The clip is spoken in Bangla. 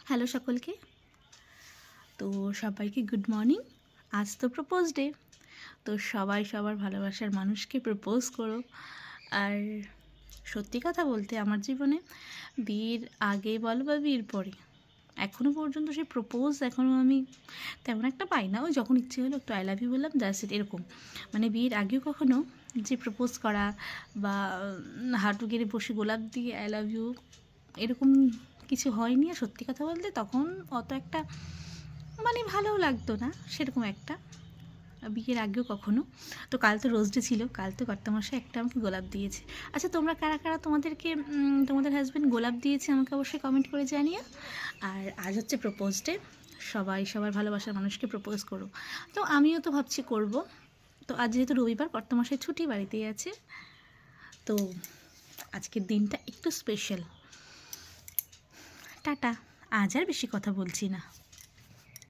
হ্যালো সকলকে। তো সবাইকে গুড মর্নিং। আজ তো প্রপোজ ডে, তো সবাই সবার ভালোবাসার মানুষকে প্রপোজ করো। আর সত্যি কথা বলতে আমার জীবনে বিয়ের আগে বলো বা বিয়ের পরে এখনও পর্যন্ত সেই প্রপোজ এখনও আমি তেমন একটা পাই না। ওই যখন ইচ্ছে হলো একটু আই লাভ ইউ বললাম, জাস্ট এরকম। মানে বিয়ের আগেও কখনো যে প্রপোজ করা বা হাঁটু গেড়ে বসে গোলাপ দিয়ে আই লাভ ইউ এরকম কিছু হয়নি। আর সত্যি কথা বলতে তখন অত একটা মানে ভালোও লাগতো না সেরকম একটা, বিয়ের আগেও কখনো। তো কাল তো রোজ ডে ছিল, কাল তো কর্তামশাই একটা আমাকে গোলাপ দিয়েছে। আচ্ছা, তোমরা কারা কারা তোমাদেরকে তোমাদের হাজব্যান্ড গোলাপ দিয়েছে আমাকে অবশ্যই কমেন্ট করে জানিও। আর আজ হচ্ছে প্রপোজ ডে, সবাই সবার ভালোবাসার মানুষকে প্রপোজ করো। তো আমিও তো ভাবছি করব। তো আজ যেহেতু রবিবার, কর্তামশাই ছুটি, বাড়িতেই আছে, তো আজকের দিনটা একটু স্পেশাল। টাটা, আজ আর বেশি কথা বলছি না।